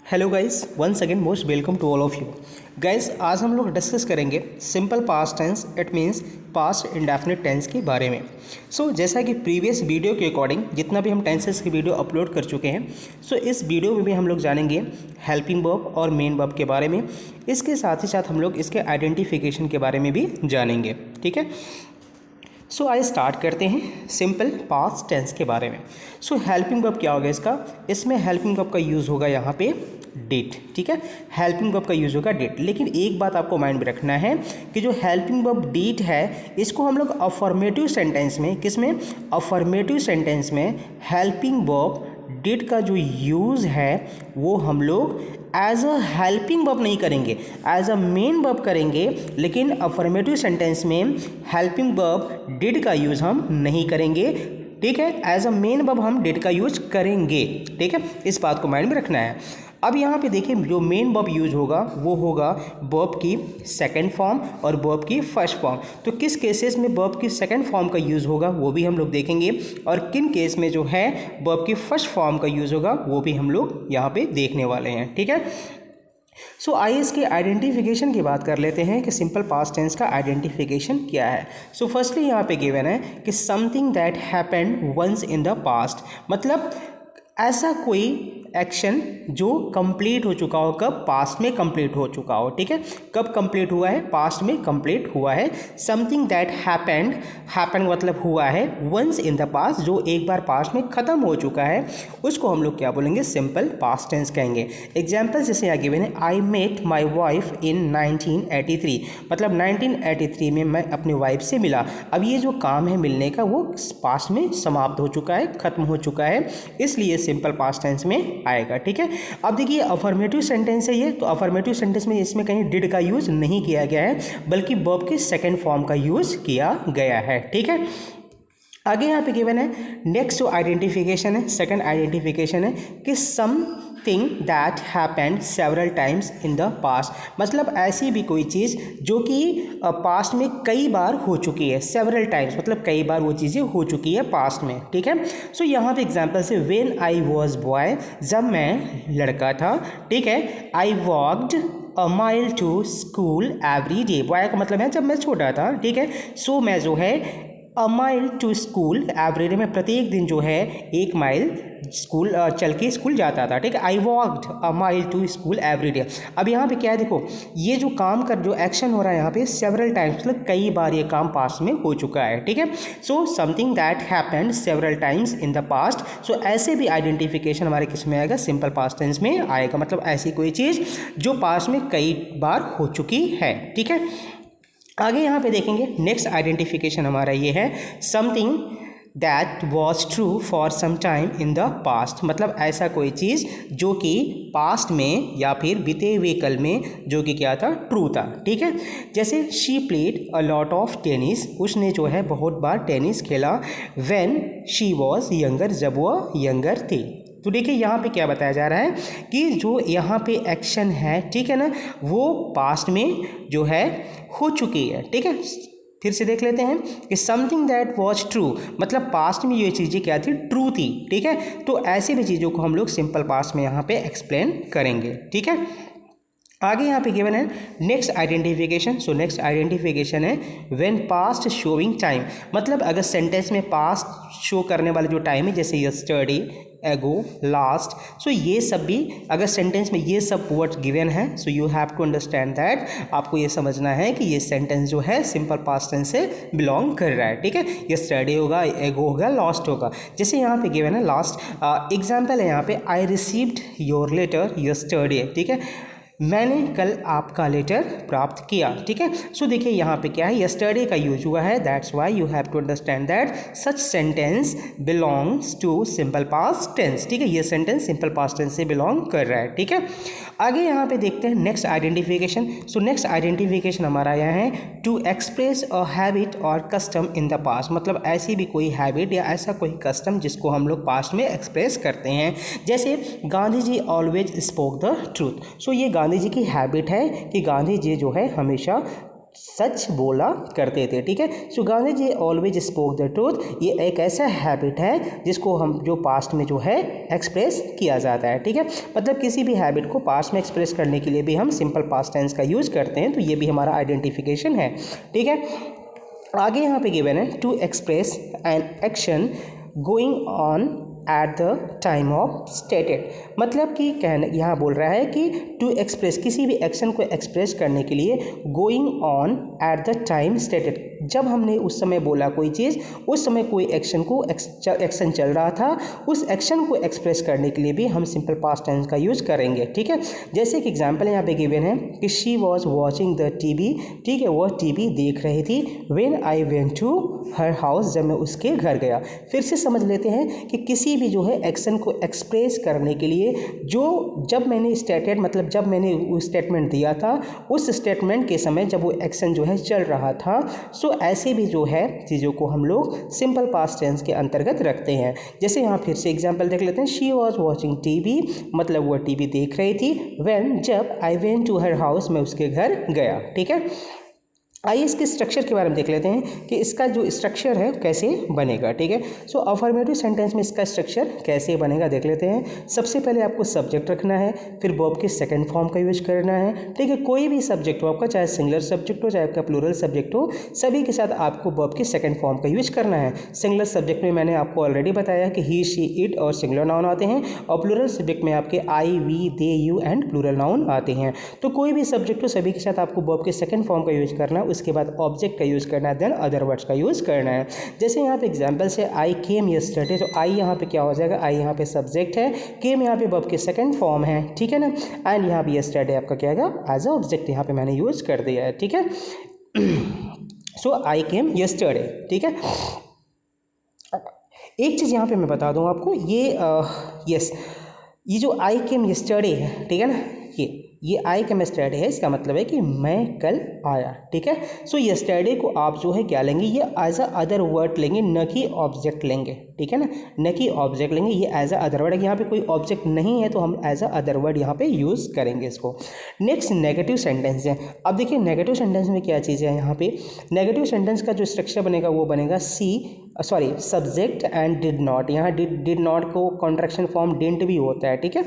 Hello guys, once again most welcome to all of you guys. आज हम लोग discuss करेंगे simple past tense, it means past indefinite tense के बारे में। जैसा कि प्रीवियस वीडियो के अकॉर्डिंग जितना भी हम टेंसेस की वीडियो अपलोड कर चुके हैं, इस वीडियो में भी हम लोग जानेंगे हेल्पिंग वर्ब और मेन वर्ब के बारे में। इसके साथ ही साथ हम लोग इसके आइडेंटिफिकेशन के बारे में भी जानेंगे। ठीक है, आइए स्टार्ट करते हैं सिंपल पास्ट टेंस के बारे में। हेल्पिंग वर्ब क्या होगा इसका? इसमें हेल्पिंग वर्ब का यूज़ होगा यहाँ पे डिड। ठीक है, हेल्पिंग वर्ब का यूज़ होगा डिड। लेकिन एक बात आपको माइंड में रखना है कि जो हेल्पिंग वर्ब डिड है, इसको हम लोग अफर्मेटिव सेंटेंस में, किसमें? अफर्मेटिव सेंटेंस में हेल्पिंग वर्ब डिड का जो यूज़ है वो हम लोग एज अ हेल्पिंग वर्ब नहीं करेंगे, एज अ मेन वर्ब करेंगे। लेकिन अफर्मेटिव सेंटेंस में हेल्पिंग वर्ब डिड का यूज़ हम नहीं करेंगे। ठीक है, एज अ मेन वर्ब हम डिड का यूज करेंगे। ठीक है, इस बात को माइंड में रखना है। अब यहाँ पे देखिए, जो मेन वर्ब यूज होगा वो होगा वर्ब की सेकंड फॉर्म और वर्ब की फर्स्ट फॉर्म। तो किस केसेस में वर्ब की सेकंड फॉर्म का यूज़ होगा वो भी हम लोग देखेंगे, और किन केस में जो है वर्ब की फर्स्ट फॉर्म का यूज़ होगा वो भी हम लोग यहाँ पे देखने वाले हैं। ठीक है, आइए इसके आइडेंटिफिकेशन की बात कर लेते हैं कि सिंपल पास्ट टेंस का आइडेंटिफिकेशन क्या है। फर्स्टली यहाँ पे गिवन है कि something that happened once in the past, मतलब ऐसा कोई एक्शन जो कंप्लीट हो चुका हो। कब? पास्ट में कंप्लीट हो चुका हो। ठीक है, कब कंप्लीट हुआ है? पास्ट में कंप्लीट हुआ है। समथिंग दैट हैपेंड, हैपन मतलब हुआ है, वंस इन द पास्ट, जो एक बार पास्ट में ख़त्म हो चुका है, उसको हम लोग क्या बोलेंगे? सिंपल पास्ट टेंस कहेंगे। एग्जाम्पल जैसे यहाँ गिवन है, आई मेट माई वाइफ इन 1983, मतलब 1983 में मैं अपनी वाइफ से मिला। अब ये जो काम है मिलने का वो पास्ट में समाप्त हो चुका है, ख़त्म हो चुका है, इसलिए सिंपल पास्ट टेंस में आएगा। ठीक है, अब देखिए अफर्मेटिव सेंटेंस है ये, तो अफर्मेटिव सेंटेंस में इसमें कहीं डिड का यूज नहीं किया गया है, बल्कि वर्ब के सेकंड फॉर्म का यूज किया गया है। ठीक है, आगे यहाँ पे गिवन है नेक्स्ट जो आइडेंटिफिकेशन है, सेकंड आइडेंटिफिकेशन है कि something that happened several times in the past, मतलब ऐसी भी कोई चीज़ जो कि पास्ट में कई बार हो चुकी है। सेवरल टाइम्स मतलब कई बार वो चीज़ें हो चुकी है पास्ट में। ठीक है, यहाँ पे एग्जाम्पल से व्हेन आई वॉज बॉय, जब मैं लड़का था। ठीक है, I walked a mile to school every day, boy का मतलब है जब मैं छोटा था। ठीक है, मैं जो है a mile to school every day, में प्रत्येक दिन जो है 1 माइल स्कूल चल के स्कूल जाता था। ठीक है, I walked a mile to school every day. अब यहाँ पे क्या है, देखो ये जो काम कर जो एक्शन हो रहा है यहाँ पे सेवरल टाइम्स, मतलब कई बार ये काम पास्ट में हो चुका है। ठीक है, something that happened several times in the past. ऐसे भी आइडेंटिफिकेशन हमारे किस में आएगा? सिंपल पास्ट टेंस में आएगा, मतलब ऐसी कोई चीज़ जो पास्ट में कई बार हो चुकी है। ठीक है, आगे यहाँ पे देखेंगे नेक्स्ट आइडेंटिफिकेशन हमारा ये है something that was true for some time in the past, मतलब ऐसा कोई चीज़ जो कि पास्ट में या फिर बीते हुए कल में जो कि क्या था? ट्रू था। ठीक है, जैसे she played a lot of tennis, उसने जो है बहुत बार टेनिस खेला। व्हेन शी वॉज यंगर, जब वह यंगर थी। तो देखिए यहाँ पे क्या बताया जा रहा है कि जो यहाँ पे एक्शन है, ठीक है ना, वो पास्ट में जो है हो चुकी है। ठीक है, फिर से देख लेते हैं कि समथिंग दैट वॉज ट्रू, मतलब पास्ट में ये चीज़ें क्या थी? ट्रू थी। ठीक है, तो ऐसी भी चीज़ों को हम लोग सिंपल पास्ट में यहाँ पे एक्सप्लेन करेंगे। ठीक है, आगे यहाँ पे गिवन है नेक्स्ट आइडेंटिफिकेशन। नेक्स्ट आइडेंटिफिकेशन है व्हेन पास्ट शोइंग टाइम, मतलब अगर सेंटेंस में पास्ट शो करने वाला जो टाइम है, जैसे यस्टरडे, एगो, लास्ट, ये सब भी अगर सेंटेंस में ये सब वर्ड्स गिवन है, you have to understand that, आपको ये समझना है कि ये सेंटेंस जो है सिंपल पास्ट टेंस से बिलोंग कर रहा है। ठीक है, यस्टरडे होगा, एगो होगा, लास्ट होगा। जैसे यहाँ पे गिवन है लास्ट एग्जाम्पल है यहाँ पे, I received your letter yesterday. ठीक है, मैंने कल आपका लेटर प्राप्त किया। ठीक है, देखिए यहाँ पे क्या है? यस्टरडे का यूज हुआ है, that's why you have to understand that such sentence belongs to simple past tense. ठीक है, ये सेंटेंस सिंपल पास्ट टेंस से बिलोंग कर रहा है। ठीक है, आगे यहाँ पे देखते हैं नेक्स्ट आइडेंटिफिकेशन। नेक्स्ट आइडेंटिफिकेशन हमारा यहाँ है टू एक्सप्रेस अ हैबिट और कस्टम इन द पास्ट, मतलब ऐसी भी कोई हैबिट या ऐसा कोई कस्टम जिसको हम लोग पास्ट में एक्सप्रेस करते हैं। जैसे Gandhi ji always spoke the truth, ये गांधी जी की हैबिट है कि गांधी जी जो है हमेशा सच बोला करते थे। ठीक है, सो Gandhi ji always spoke the truth. ये एक ऐसा हैबिट है जिसको हम जो पास्ट में जो है एक्सप्रेस किया जाता है। ठीक है, मतलब किसी भी हैबिट को पास्ट में एक्सप्रेस करने के लिए भी हम सिंपल पास्ट टेंस का यूज़ करते हैं, तो ये भी हमारा आइडेंटिफिकेशन है। ठीक है, आगे यहाँ पे गिवन है to express an action going on at the time of stated, मतलब कि कहने यहाँ बोल रहा है कि टू एक्सप्रेस किसी भी एक्शन को एक्सप्रेस करने के लिए going on at the time stated, जब हमने उस समय बोला कोई चीज़, उस समय कोई एक्शन चल रहा था, उस एक्शन को एक्सप्रेस करने के लिए भी हम सिंपल पास्ट टेंस का यूज़ करेंगे। ठीक है, जैसे कि एग्जाम्पल यहाँ पे गिवन है कि she was watching the TV. ठीक है, वह टीवी देख रही थी। When I went to her house, जब मैं उसके घर गया। फिर से समझ लेते हैं कि किसी भी जो है एक्शन को एक्सप्रेस करने के लिए जब मैंने स्टेटेड, मतलब जब मैंने वो स्टेटमेंट दिया था, उस स्टेटमेंट के समय जब वो एक्शन जो है चल रहा था, सो ऐसे भी जो है चीज़ों को हम लोग सिंपल पास्ट टेंस के अंतर्गत रखते हैं। जैसे यहाँ फिर से एग्जांपल देख लेते हैं। शी वॉज वॉचिंग टीवी, मतलब वह टीवी देख रही थी। व्हेन, जब I went to her house, मैं उसके घर गया। ठीक है, आइए इसके स्ट्रक्चर के बारे में देख लेते हैं कि इसका जो स्ट्रक्चर है कैसे बनेगा। ठीक है, सो अफर्मेटिव सेंटेंस में इसका स्ट्रक्चर कैसे बनेगा देख लेते हैं। सबसे पहले आपको सब्जेक्ट रखना है, फिर वर्ब के सेकंड फॉर्म का यूज करना है। ठीक है, कोई भी सब्जेक्ट हो आपका, चाहे सिंगुलर सब्जेक्ट हो चाहे आपका प्लूरल सब्जेक्ट हो, सभी के साथ आपको वर्ब के सेकंड फॉर्म का यूज करना है। सिंगुलर सब्जेक्ट में मैंने आपको ऑलरेडी बताया कि ही, शी, इट और सिंगुलर नाउन आते हैं, और प्लूरल सब्जेक्ट में आपके I, we, they, you and plural noun आते हैं। तो कोई भी सब्जेक्ट हो, सभी के साथ आपको वर्ब के सेकंड फॉर्म का यूज करना है, उसके बाद ऑब्जेक्ट का यूज़ करना है, देन अदर वर्ड्स का यूज़ करना है। जैसे यहाँ पे एग्जांपल से आई केम यस्टरडे, तो आई यहाँ पे क्या हो जाएगा, आई यहाँ पे सब्जेक्ट है, केम यहाँ पे वर्ब के सेकंड फॉर्म है। ठीक है ना, एंड यहाँ पे यस्टरडे आपका क्या आएगा, एज अ ऑब्जेक्ट यहाँ पे मैंने यूज़ कर दिया है। ठीक है, सो आई केम यस्टरडे। ठीक है, एक चीज़ यहाँ पे मैं बता दूँ आपको, ये जो आई केम यस्टरडे है, ठीक है ना, ये आई केम यस्टरडे है, इसका मतलब है कि मैं कल आया। ठीक है, सो यस्टरडे को आप जो है क्या लेंगे, ये एज अ अदर वर्ड लेंगे, न कि ऑब्जेक्ट लेंगे। ठीक है ना, न कि ऑब्जेक्ट लेंगे, ये एज अ अदर वर्ड है। यहाँ पे कोई ऑब्जेक्ट नहीं है तो हम एज अ अदर वर्ड यहाँ पे यूज़ करेंगे इसको। नेक्स्ट नेगेटिव सेंटेंस है। अब देखिए नेगेटिव सेंटेंस में क्या चीज़ है, यहाँ पे नेगेटिव सेंटेंस का जो स्ट्रक्चर बनेगा वो बनेगा सब्जेक्ट एंड डिड नॉट। यहाँ डिड नॉट को कॉन्ट्रैक्शन फॉर्म डिडंट भी होता है। ठीक है,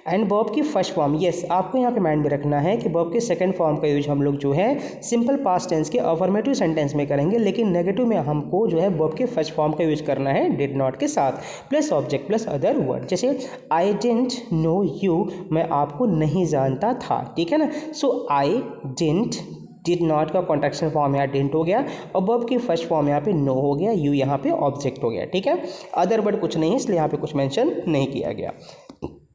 एंड वर्ब की फर्स्ट फॉर्म, यस आपको यहाँ पे माइंड में रखना है कि वर्ब के सेकंड फॉर्म का यूज हम लोग जो है सिंपल पास्ट टेंस के अफर्मेटिव सेंटेंस में करेंगे, लेकिन नेगेटिव में हमको जो है वर्ब के फर्स्ट फॉर्म का यूज करना है डिड नॉट के साथ, plus object plus other word. जैसे आई डिडंट नो यू, मैं आपको नहीं जानता था। ठीक है ना, सो आई डिड नॉट का कॉन्ट्रैक्शन फॉर्म यहाँ डिडंट हो गया, और वर्ब की फर्स्ट फॉर्म यहाँ पे नो हो गया, यू यहाँ पे ऑब्जेक्ट हो गया। ठीक है, अदर वर्ड कुछ नहीं है इसलिए यहाँ पे कुछ मेंशन नहीं किया गया।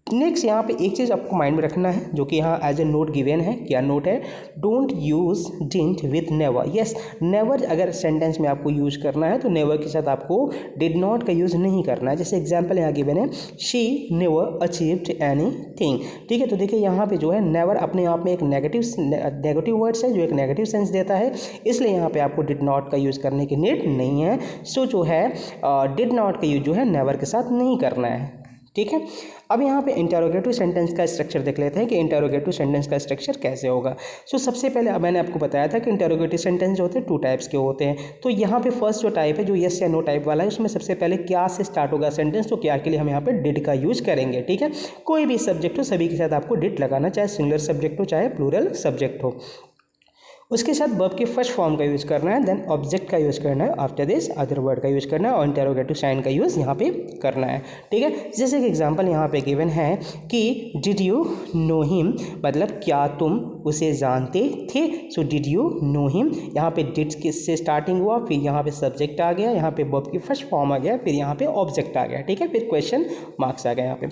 नेक्स्ट यहाँ पे एक चीज़ आपको माइंड में रखना है जो कि यहाँ एज ए नोट गिवन है। क्या नोट है, don't use didn't with never. Yes, never अगर सेंटेंस में आपको यूज़ करना है तो नेवर के साथ आपको डिड नॉट का यूज़ नहीं करना है। जैसे एग्जांपल यहाँ गिवन है, शी नेवर अचीव्ड एनीथिंग। ठीक है, तो देखिए यहाँ पे जो है नेवर अपने आप में एक नेगेटिव वर्ड्स है जो एक नेगेटिव सेंस देता है, इसलिए यहाँ पे आपको डिड नॉट का यूज़ करने की नीड नहीं है। सो जो है डिड नॉट का यूज जो है नेवर के साथ नहीं करना है। ठीक है, अब यहाँ पे इंटरोगेटिव सेंटेंस का स्ट्रक्चर देख लेते हैं कि इंटरोगेटिव सेंटेंस का स्ट्रक्चर कैसे होगा। सो सबसे पहले मैंने आपको बताया था कि इंटरोगेटिव सेंटेंस जो होते हैं 2 टाइप्स के होते हैं। तो यहाँ पे फर्स्ट जो टाइप है जो यस या नो टाइप वाला है, उसमें सबसे पहले क्या से स्टार्ट होगा सेंटेंस, तो क्या के लिए हम यहाँ पे डिड का यूज करेंगे। ठीक है, कोई भी सब्जेक्ट हो सभी के साथ आपको डिड लगाना, चाहे सिंगुलर सब्जेक्ट हो चाहे प्लूरल सब्जेक्ट हो। उसके साथ वर्ब के फर्स्ट फॉर्म का यूज़ करना है, देन ऑब्जेक्ट का यूज़ करना है, आफ्टर दिस अदर वर्ड का यूज़ करना है, और इंटरोगेटिव साइन का यूज़ यहाँ पे करना है। ठीक है, जैसे कि एग्जांपल यहाँ पे गिवन है कि डिड यू नो हिम, मतलब क्या तुम उसे जानते थे। So did you know him, यहाँ पे डिड से स्टार्टिंग हुआ, फिर यहाँ पे सब्जेक्ट आ गया, यहाँ पे वर्ब की फर्स्ट फॉर्म आ गया, फिर यहाँ पे ऑब्जेक्ट आ गया। ठीक है, फिर क्वेश्चन मार्क्स आ गया यहाँ पे।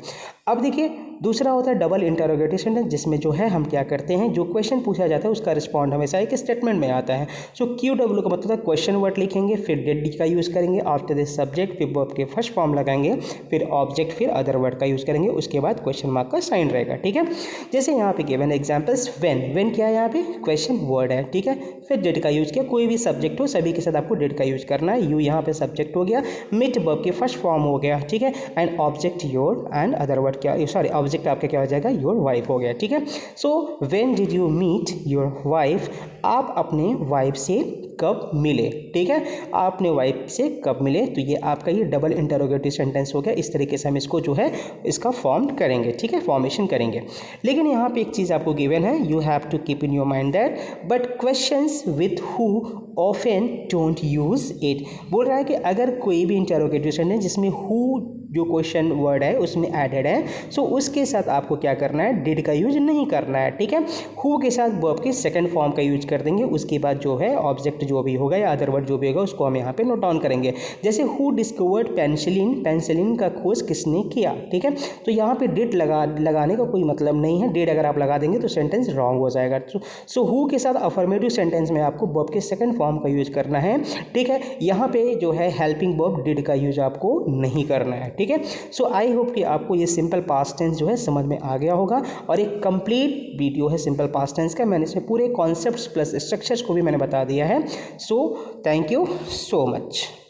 अब देखिए दूसरा होता है डबल इंटरोगेटिव सेंटेंस, जिसमें जो है हम क्या करते हैं, जो क्वेश्चन पूछा जाता है उसका रिस्पॉन्ड हमेशा एक स्टेटमेंट में आता है। सो QW का मतलब है क्वेश्चन वर्ड लिखेंगे, फिर डिड का यूज़ करेंगे, आफ्टर दिस सब्जेक्ट, फिर वर्ब के फर्स्ट फॉर्म लगाएंगे, फिर ऑब्जेक्ट, फिर अदर वर्ड का यूज़ करेंगे, उसके बाद क्वेश्चन मार्क का साइन रहेगा। ठीक है, जैसे यहाँ पे गिवन एग्जांपल्स, व्हेन व्हेन क्या है यहाँ पे क्वेश्चन वर्ड है, ठीक है। फिर डिड का यूज किया, कोई भी सब्जेक्ट हो सभी के साथ आपको डिड का यूज करना है। यू यहाँ पे सब्जेक्ट हो गया, मीट वर्ब की फर्स्ट फॉर्म हो गया, ठीक है। And object your and other word क्या, सॉरी ऑब्जेक्ट आपका क्या हो जाएगा, योर वाइफ हो गया, ठीक है। So when did you meet your wife, आप अपने वाइफ से कब मिले, ठीक है। आप अपने वाइफ से कब मिले, तो ये आपका ये डबल इंटरोगेटिव सेंटेंस हो गया। इस तरीके से हम इसको जो है इसका फॉर्म करेंगे, ठीक है, फॉर्मेशन करेंगे। लेकिन यहाँ पे एक चीज़ आपको गिवन है, you have to keep in your mind that but questions with who often don't use it. बोल रहा है कि अगर कोई भी इंटरोगेटिव सेंटेंस जिसमें हु जो क्वेश्चन वर्ड है उसमें एडेड है, सो उसके साथ आपको क्या करना है, डिड का यूज नहीं करना है, ठीक है। हु के साथ वर्ब के सेकंड फॉर्म का यूज कर देंगे, उसके बाद जो है ऑब्जेक्ट जो भी होगा या अदर वर्ड जो भी होगा उसको हम यहाँ पे नोट डाउन करेंगे। जैसे हु डिस्कवर्ड पेनिसिलिन, पेनिसिलिन का खोज किसने किया, ठीक है। तो यहाँ पे डिड लगाने का कोई मतलब नहीं है, डिड अगर आप लगा देंगे तो सेंटेंस रॉन्ग हो जाएगा। सो हु के साथ अफर्मेटिव सेंटेंस में आपको वर्ब के सेकंड फॉर्म का यूज करना है, ठीक है। यहाँ पे जो है हेल्पिंग वर्ब डिड का यूज आपको नहीं करना है, ठीक है। सो आई होप कि आपको ये सिंपल पास्ट टेंस जो है समझ में आ गया होगा और एक कंप्लीट वीडियो है सिंपल पास्ट टेंस का। मैंने इसमें पूरे कॉन्सेप्ट्स प्लस स्ट्रक्चर्स को भी मैंने बता दिया है। So thank you so much.